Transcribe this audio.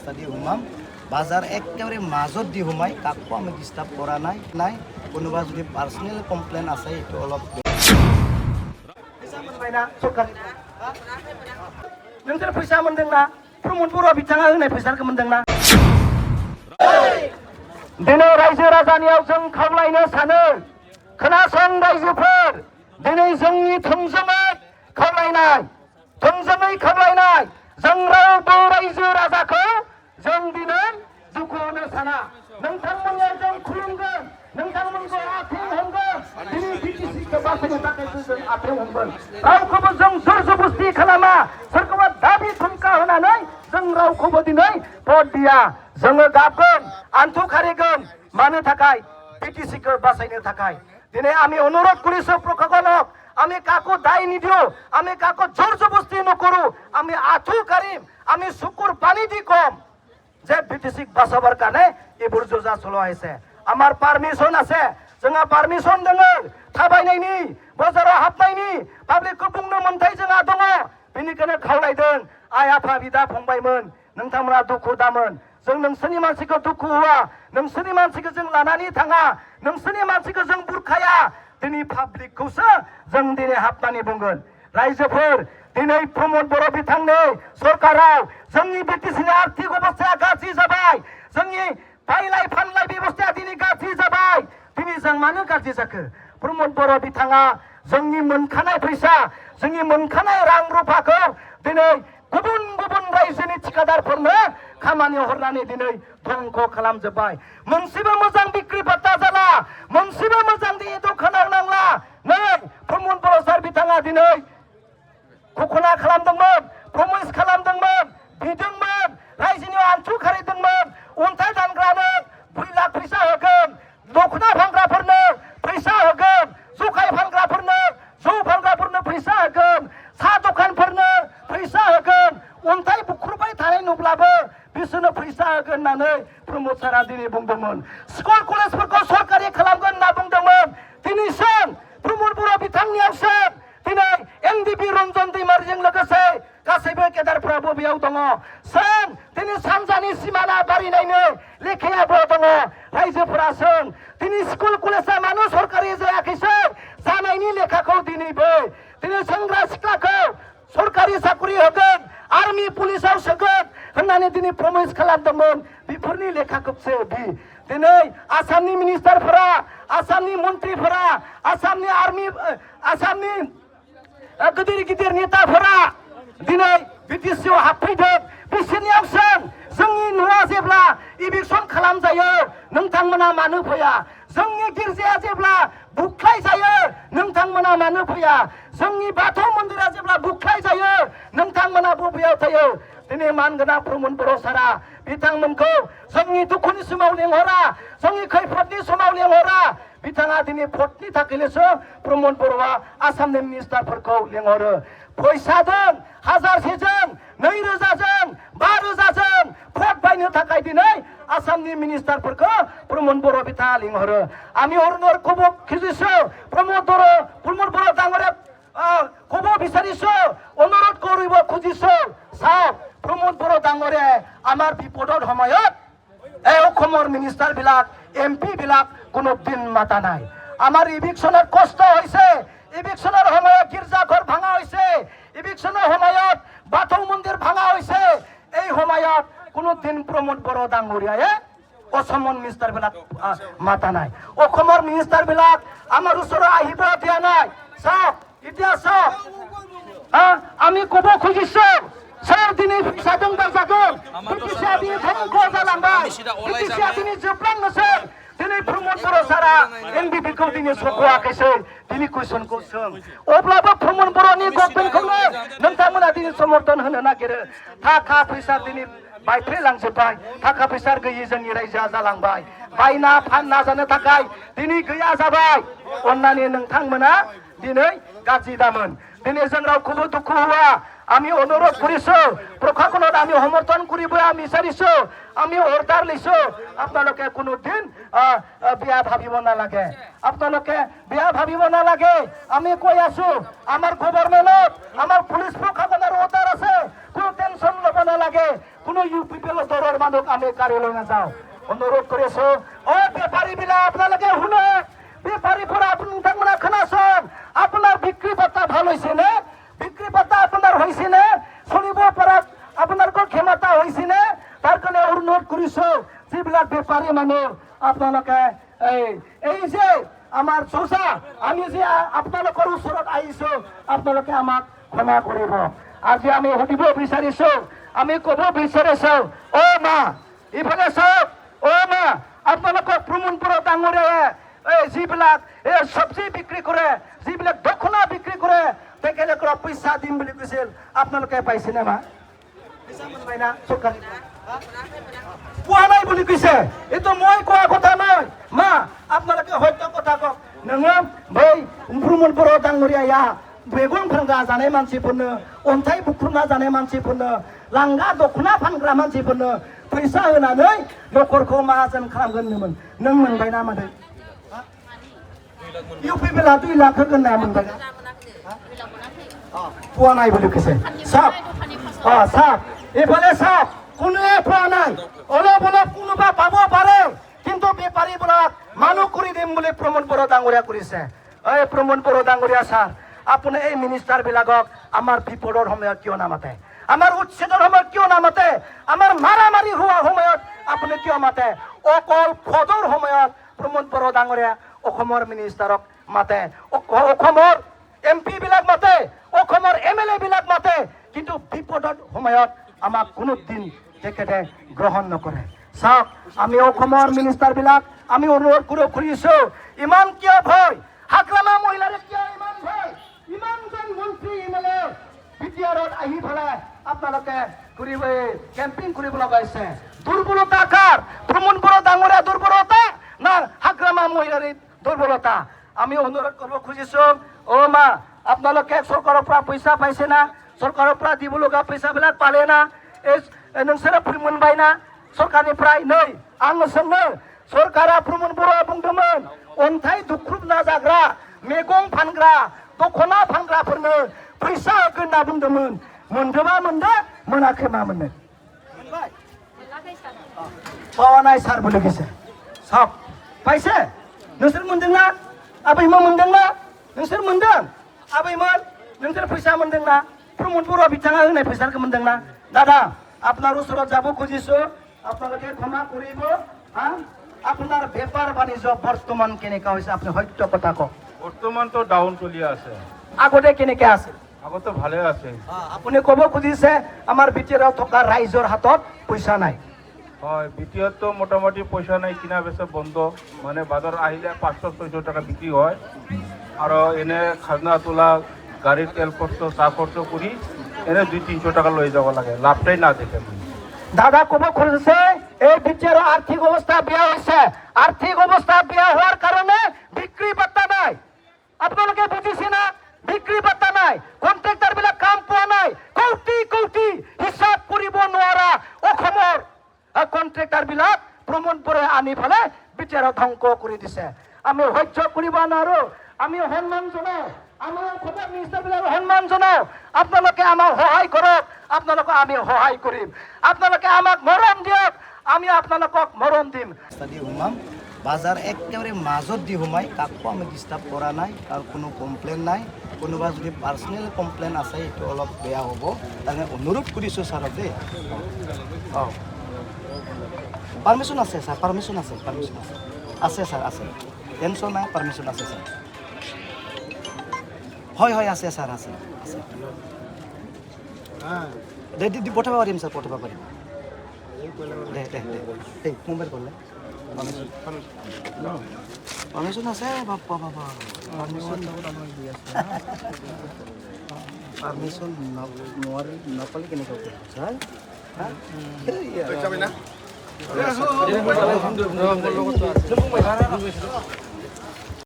ৰাস্তা দিয়ে সোমাম বাজাৰ একেবাৰে মাজত দি সোমাই কাকো আমি ডিস্টাৰ্ব কৰা নাই কোনোবা যদি পাৰ্চনেল কমপ্লেইন আছে এইটো অলপ नोंसोर फैसा मोनदोंना प्रमद बर' बिथाङा होनाय फैसाखौ मोनदोंना दिनै रायजो राजानियाव जों खावलायनो सानो खोनासं रायजोफोर दिनै जोंनि थोंजोङै खावलायनाय जों रावबो रायजो राजाखौ जों दिनै दुखु होनो साना नोंथांमोननियाव जों खुलुमगोन नोंथांमोनखौ आथिं हमगोन दिनै बिटिसिखौ बासायनो थाखाय जों आथिं हमगोन रावखौबो जों जर जबस्ति खालामा सोरखौबा दाबि धमका होनानै जों रावखौबो दिनै भट दिया जोङो गाबगोन आन्थु खारिगोन मानो थाखाय बिटिसिखौ बासायनो थाखाय दिनै আমি অনুরোধ করিছো প্রশাসনক আমি কাকো দায় নিদিও আমি কাকো জোর জবস্তি নকৰো আমি আঁঠু কাঢ়িম আমি চকুৰ পানী দি কম যে বিটিসিক বাঁচাবৰ কাৰণে এইবোৰ যোজা চলাইছে আমাৰ পারমিশন আছে जोंहा पारमिशन दङ थाबायनायनि बाजाराव हाबनायनि पाब्लिकखौ बुंनो मोन्थाय जोंहा दङ बेनिखायनो खावलायदों आइ आफा बिदा फंबायमोन नोंथांमोना दुखु दामोन जों नोंसोरनि मानसिखौ दुखु होआ नोंसोरनि मानसिखौ जों लानानै थाङा नोंसोरनि मानसिखौ जों बुरखाया दिनै पाब्लिकखौसो जों दिनै हाबनानै बुंगोन रायजोफोर दिनै प्रमद बर' बिथांनि सरकाराव जोंनि बिटिसिनि आर्थिक अबस्थाया गाज्रि जाबाय जोंनि बायलाय फानलाय बेबस्थाया दिनै गाज्रि जाबाय दिनै जों मानो गाज्रि जाखो प्रमद बर' बिथाङा जोंनि मोनखानाय फैसा जोंनि मोनखानाय रां रुफाखौ दिनै गुबुन गुबुन रायजोनि ठिकादारफोरनो खामानि हरनानै दिनै धंख खालामजोब्बाय मोनसेबो मोजां बिक्रि बाट्टा जाला मोनसेबो मोजां दिनै दखानाव नांला नै प्रमद बर' सार बिथाङा दिनै घोषणा खालामदोंमोन प्रमिस खालामदोंमोन बिदोंमोन रायजोनि आन्थु खारिदोंमोन अन्थाइ दानग्रानो 2 लाख फैसा होगोन दखना फानग्राफोरनो फैसा होगोन जखाय फानग्राफोरनो जौ फानग्राफोरनो फैसा होगोन साहा दखानफोरनो फैसा होगोन अन्थाइ बुख्रुबाय थानाय नुब्लाबो बिसोरनो फैसा होगोन होननानै प्रमद सारा दिनै बुंदोंमोन स्कुल कलेजफोरखौ सरकारि खालामगोन होनना बुंदोंमोन दिनैसिम प्रमद बर' बिथांनियावसो दिनै एनडिपि रन्जन दैमारिजों लोगोसे गासैबो केदारफोराबो बेयाव दङ सों दिनै सानजानि सिमाना बारिनायनो लेखायाबो दङ रायजोफोरा सों दिनै स्कुल कलेजा मानो सरकारि जायाखैसै जानायनि लेखाखौ दिनैबो दिनै सेंग्रा सिख्लाखौ सरकारि साख्रि होगोन आर्मि पुलिसाव सोगोन होननानै दिनै प्रमिस खालामदोंमोन बेफोरनि लेखाखौसो दिनै आसामनि मिनिस्टारफोरा आसामनि मन्थ्रिफोरा आसामनि आसामनि गिदिर गिदिर नेताफोरा दिनै बिटिसिआव हाबफैदों बिसोरनियावसो जोंनि न'आ जेब्ला इभिकसन खालामजायो नोंथांमोना मानो फैया जोंनि गिर्जाया जेब्ला बुख्लाय जायो नोंथांमोना मानो फैया जोंनि बाथौ मन्दिरा जेब्ला बुख्लाय जायो नोंथांमोना बबेयाव थायो दिनै मानगोनां प्रमद बर' सारा बिथांमोनखौ जोंनि दुखुनि समाव लेंहरा जोंनि खैफोदनि समाव लेंहरा बिथाङा दिनै भटनि थाखायल'सो प्रमद बर'आ आसामनि मिनिस्टारफोरखौ लेंहरो फैसाजों 1000जों 2000जों 5000जों भट बायनो थाखाय दिनै आसामनि मिनिस्टारफोरखौ प्रमद बर' बिथाङा लिंहरो আমি অনুরোধ খুঁজিছো প্রমদ বৰ ডাঙৰে কব বিচাৰিছো অনুৰোধ কৰিব খুজিছো চাওক প্ৰমদ বৰ ডাঙৰে আমাৰ বিপদৰ সময়ত এই অসমৰ মিনিষ্টাৰ বিলাক এমপি বিলাক কোনো দিন মাতা নাই আমাৰ ইভিকশনৰ কষ্ট হৈছে ইভিকশনৰ সময়ত গীৰ্জাঘৰ ভাঙা হৈছে ইভিকশনৰ সময়ত বাথৌ মন্দিৰ ভাঙা হৈছে এই সময়ত কোনো দিন প্ৰমদ বৰ ডাঙৰীয়ায়ে অসমৰ মিনিষ্টাৰ বিলাক মাতা নাই অসমৰ মিনিষ্টাৰ বিলাক আমাৰ ওচৰত আহিব দিয়া নাই চাওক এতিয়া চাওক আমি কব খুজিছো सोर दिनै फैसाजों बाजागोन बिटिसिआ दिनै धंख जालांबाय बिटिसिआ दिनै जोबलांनोसै दिनै प्रमद बर' सारा एनडिपिखौ दिनै सख'वाखैसै दिनै कुइसनखौ सों अब्लाबो प्रमद बर'नि गभर्नमेन्टखौनो नोंथांमोना दिनै समर्थन होनो नागिरो थाखा फैसा दिनै बायफ्लेलांजोब्बाय थाखा फैसा गैयि जोंनि रायजोआ जालांबाय बायना फानना जानो थाखाय दिनै गैया जाबाय अन्नानै नोंथांमोना दिनै गाज्रि दामोन दिनै जों रावखौबो दुखु होआ আমি অনুরোধ করিছো প্রশাসনত আমি সমর্থন কৰিব আমি বিচাৰিছো আমি অৰ্ডাৰ লৈছো আপোনালোকে কোনো দিন বিয়া ভাবিব নালাগে আপোনালোকে বিয়া ভাবিব নালাগে আমি কৈ আছো আমাৰ গভৰ্ণমেণ্টত আমাৰ পুলিচ প্ৰশাসনৰ অৰ্ডাৰ আছে কোনো টেনচন ল'ব নালাগে কোনো UPPL দলৰ মানুহ আমি কাঢ়ি লৈ নাযাওঁ অনুৰোধ কৰিছো বেপাৰীবিলাক আপোনালোকে শুনে বেপাৰীৰপৰা নोंथांमोना खोनासं আপোনাৰ বিক্ৰী পাতা ভাল হৈছে নে বিক্ৰী পাতা আপোনাৰ হৈছে নে চলিব পৰা আপোনালোকৰ ক্ষমতা হৈছে নে তাৰ কাৰণে অনুৰোধ কৰিছো যিবিলাক বেপাৰী মানুহ আপোনালোকে এই যে আমাৰ চোচা আমি যে আপোনালোকৰ ওচৰত আহিছো আপোনালোকে আমাক ক্ষমা কৰিব আজি আমি সুধিব বিচাৰিছো আমি ক'ব বিচাৰিছো মা ইফালে চাওক মা আপোনালোকৰ প্ৰমোদপুৰ ডাঙৰীয়াই যিবিলাক চব্জি বিক্ৰী কৰে যিবিলাক দখনা বিক্ৰী কৰে তেখেতলোকৰ পইচা দিম বুলি কৈছিল আপোনালোকে পাইছেনে মা পইচা পাই না চৰকাৰী পোৱা নাই বুলি কৈছে এইটো মই কোৱা কথা নহয় মা আপোনালোকে সত্য কথা কওক नोङो बै प्रमोद डाङरिया मैगं फानग्रा जानाय मानसिफोरनो अन्थाइ बुख्रुबना जानाय मानसिफोरनो लांगा दखना फानग्रा मानसिफोरनो फैसा होनानै न'खरखौ माहाजोन खालामगोनमोन नों मोनबायना मादै UPPL 2 लाख होगोन ना मोनबायना পোৱা নাই বুলি কৈছে চাওক চাওক এইফালে চাওক কোনোৱে পোৱা নাই অলপ অলপ কোনোবা পাব পাৰে কিন্তু বেপাৰীবিলাক মানুহ কৰি দিম বুলি প্ৰমোদ বড়ো ডাঙৰীয়া কৰিছে প্ৰমোদ বড়ো ডাঙৰীয়া ছাৰ আপুনি এই মিনিষ্টাৰবিলাকক আমাৰ বিপদৰ সময়ত কিয় নামাতে আমাৰ উচ্ছেদৰ সময়ত কিয় নামাতে আমাৰ মাৰামাৰি হোৱা সময়ত আপুনি কিয় মাতে অকল ফদৰ সময়ত প্ৰমোদ বড়ো ডাঙৰীয়া অসমৰ মিনিষ্টাৰক মাতে অসমৰ MP বিলাক মাতে অসমৰ MLA বিলাক মাতে কিন্তু বিপদৰ সময়ত আমাক কোনোদিন তেখেতে গ্ৰহণ নকৰে চাওক আমি অসমৰ মিনিষ্টাৰবিলাক আমি অনুৰোধ কৰিব খুজিছো ইমান কিয় ভয় হাগ্ৰামা মহিলাৰে কিয় ইমান ভয় ইমানজন মন্ত্ৰী MLA বিটিআৰত আহি পেলাই আপোনালোকে কেম্পিং কৰিব লগাইছে দুৰ্বলতা কাৰ প্ৰমোদ বড়ো ডাঙৰীয়া দুৰ্বলতা না হাগ্ৰামা মহিলাৰ দুৰ্বলতা আমি অনুৰোধ কৰিব খুজিছো মা আপোনালোকে চৰকাৰৰ পৰা পইচা পাইছে না চৰকাৰৰ পৰা দিব লগা পইচাবিলাক পালে না नोंसोरो मोनबाय ना सरकारनिफ्राय नै आं सोंनो सरकारा प्रमोद बर'आ बुंदोंमोन अन्थाइ दुख्रुबना जाग्रा मैगं फानग्रा दखना फानग्राफोरनो फैसा होगोन होनना बुंदोंमोन मोनदोंबा मोनदो मोनाखै मा मोननो मोनबाय पावा नाय सार बोले गेसे सब पाइसे नोंसोर मोनदोंना आबैमोन मोनदोंना नोंसोर मोनदों आबैमोन नोंसोर फैसा मोनदोंना प्रमोद बर'आ बिथाङा होनाय फैसाखौ मोनदोंना दादा আপনার ওচৰত যাব খুজিছো আপোনালোকে ক্ষমা কৰিব আপোনাৰ বেপাৰ বাণিজ্য বৰ্তমান কেনেকা হৈছে আপুনি সত্য কথা কওক বৰ্তমান তো ডাউন চলি আছে আগতে কেনেকে আছে আগতে ভালে আছে আপুনি ক'ব খুজিছে আমাৰ বিটিআৰত থকা ৰাইজৰ হাতত পইচা নাই হয় বিটিআৰত তো মোটামুটি পইচা নাই কিনা বেচা বন্ধ মানে বাজাৰ আহিলে 500-600 টাকা বিক্ৰী হয় আৰু এনে খাজনা তোলা গাড়ীৰ তেল খৰচ চাহ খৰচ কৰি এনে 200-300 টাকা লৈ যাব লাগে লাভটাই না দেখে দাদা ক'ব খুজিছে এই বিটিআৰৰ আৰ্থিক অৱস্থা বেয়া হৈছে আৰ্থিক অৱস্থা বেয়া হোৱাৰ কাৰণে বিক্ৰী পাত্তা নাই আপোনালোকে বুজিছে না বিক্ৰী পাত্তা নাই কন্ট্ৰাক্টৰবিলাক কাম পোৱা নাই কোটি কোটি হিচাপ কৰিব নোৱাৰা অসমৰ কন্ট্ৰাক্টৰবিলাক প্ৰমোদ বড়োৱে আনি পেলাই বিটিআৰক ধ্বংস কৰি দিছে আমি সহ্য কৰিব নোৱাৰো আমি সন্মান জনাওঁ আমাৰ অসমৰ মিনিষ্টাৰবিলাকক সন্মান জনাওঁ আপোনালোকে আমাক সহায় কৰক আপোনালোকক আমি সহায় কৰিম আপোনালোকে আমাক মৰম দিয়ক আমি আপোনালোকক মৰম দিম বাজাৰ একেবাৰে মাজত দি সোমাই কাকো আমি ডিষ্টাৰ্ব কৰা নাই আৰু কোনো কমপ্লেইন নাই কোনোবা যদি পাৰ্চনেল কমপ্লেইন আছে এইটো অলপ বেয়া হ'ব তাৰমানে অনুৰোধ কৰিছোঁ ছাৰক দেই পাৰ্মিশ্যন আছে ছাৰ পাৰ্মিশ্যন আছে আছে ছাৰ আছে টেনশ্যন নাই পাৰ্মিশ্যন আছে ছাৰ হয় হয় আছে ছাৰ আছে আছে দি পঠাব পাৰিম ছাৰ পঠাব পাৰিম দে দে দে এই মোবাইল কৰিলে পাৰ্মিশ্যন আছে বাপ্পা বাবা পাৰ্মিশ্যন নোৱাৰি নাপালে কেনেকৈ হ'ব ছাৰ